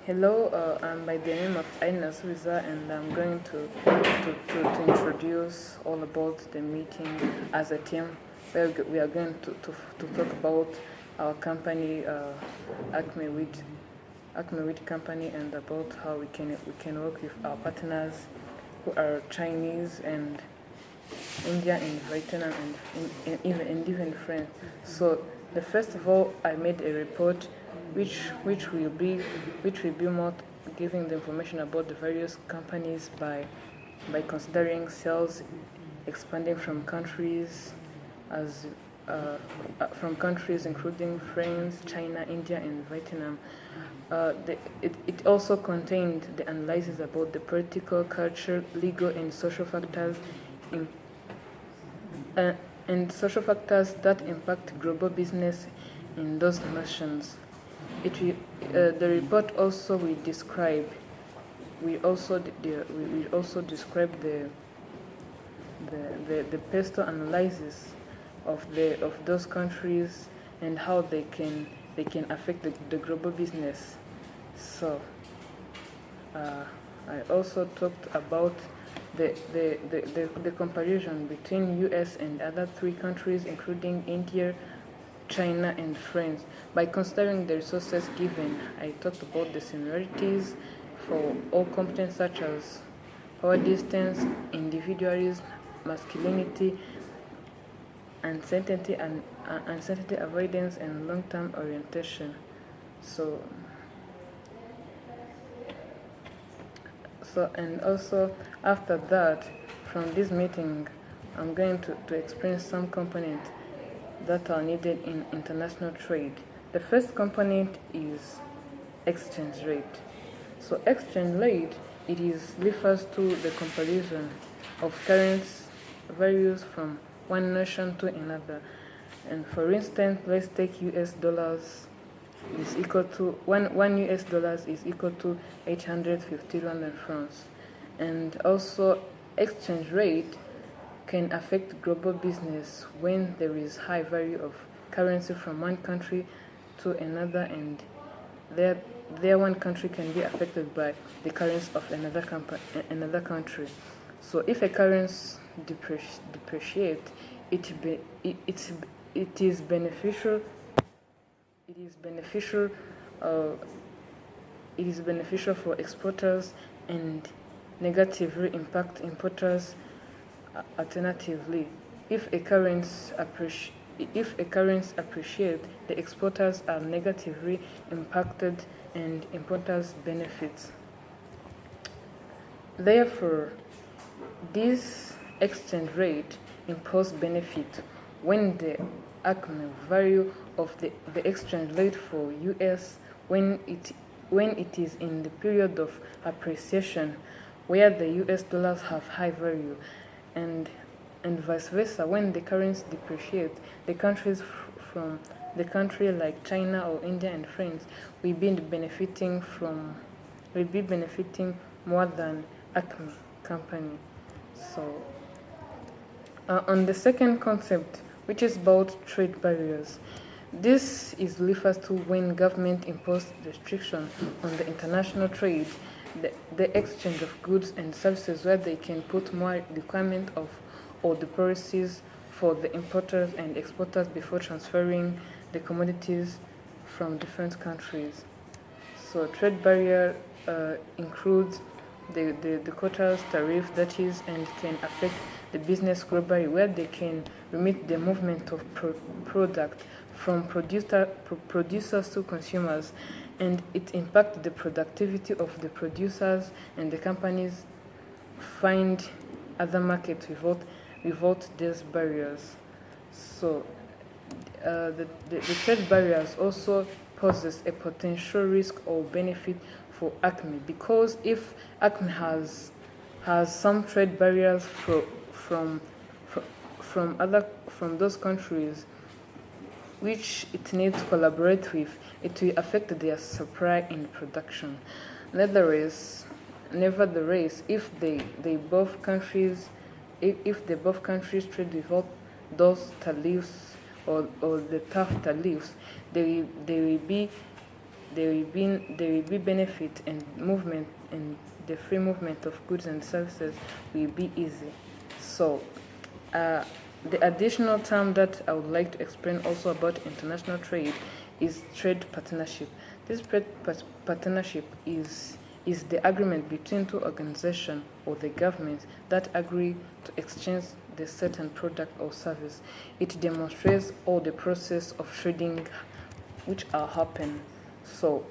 Hello, I'm by the name of Aline, and I'm going to introduce all about the meeting as a team where we are going to talk about our company, Acme Wheat Company, and about how we can work with our partners who are Chinese and India and Vietnam and even France. So the first of all, I made a report which will be more giving the information about the various companies by considering sales expanding from countries including France, China, India, and Vietnam. It also contained the analysis about the political, cultural, legal, and social factors in uh, that impact global business in those nations. The report also will describe. We also describe the pesto analysis of those countries and how they can affect the global business. So I also talked about the comparison between US and other three countries, including India, China, and France. By considering the resources given, I talked about the similarities for all competence such as power distance, individualism, masculinity, uncertainty avoidance, and long-term orientation. So and also after that, from this meeting, I'm going to explain some components that are needed in international trade. The first component is exchange rate. So exchange rate, refers to the comparison of currency values from one nation to another. And for instance, let's take US dollars is equal to one US dollars is equal to 850 London francs. And also exchange rate can affect global business when there is high value of currency from one country to another, and their one country can be affected by the currency of another country. So if a currency depreciates, it is beneficial. It is beneficial. Uh, it is beneficial for exporters and negatively impact importers. Alternatively, if a currency appreciates, the exporters are negatively impacted and importers benefit. Therefore, this exchange rate imposes benefit when the acme value of the exchange rate for US when it is in the period of appreciation where the US dollars have high value, and vice versa when the currency depreciates, the countries from the country like China or India and France will be benefiting more than Acme company. So on the second concept, which is about trade barriers, this refers to when government impose restriction on the international trade, the exchange of goods and services, where they can put more requirement of or the policies for the importers and exporters before transferring the commodities from different countries. So trade barrier includes the quotas, tariff, duties, and can affect the business globally, where they can limit the movement of product from producers to consumers, and it impacts the productivity of the producers, and the companies find other markets without these barriers. So the trade barriers also poses a potential risk or benefit for Acme, because if Acme has some trade barriers from those countries which it needs to collaborate with, it will affect their supply and production. Nevertheless, if the both countries trade without those tariffs or the tough tariffs, they will be there will be benefit and movement, and the free movement of goods and services will be easy. So the additional term that I would like to explain also about international trade is trade partnership. This trade partnership is the agreement between two organizations or the government that agree to exchange the certain product or service. It demonstrates all the process of trading which are happening. So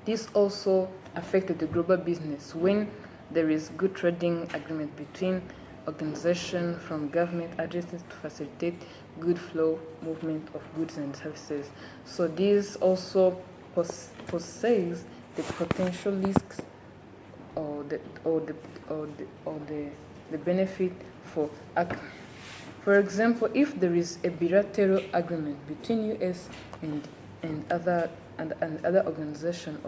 this also affected the global business when there is good trading agreement between organization from government agencies to facilitate good flow movement of goods and services. So this also possesses the potential risks or the benefit for for example, if there is a bilateral agreement between US and other organization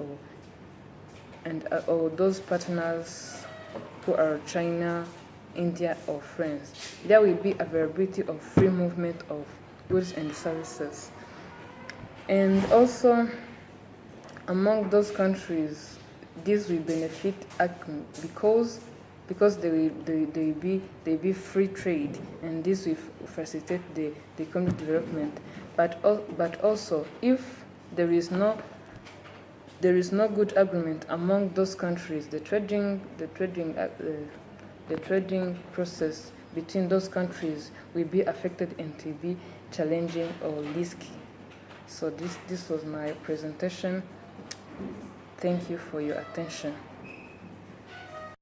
or those partners who are China, India or France, there will be availability of free movement of goods and services. And also among those countries, this will benefit because there will be free trade, and this will facilitate the economic development. But also, if there is no good agreement among those countries, the trading process between those countries will be affected and will be challenging or risky. So this was my presentation. Thank you for your attention.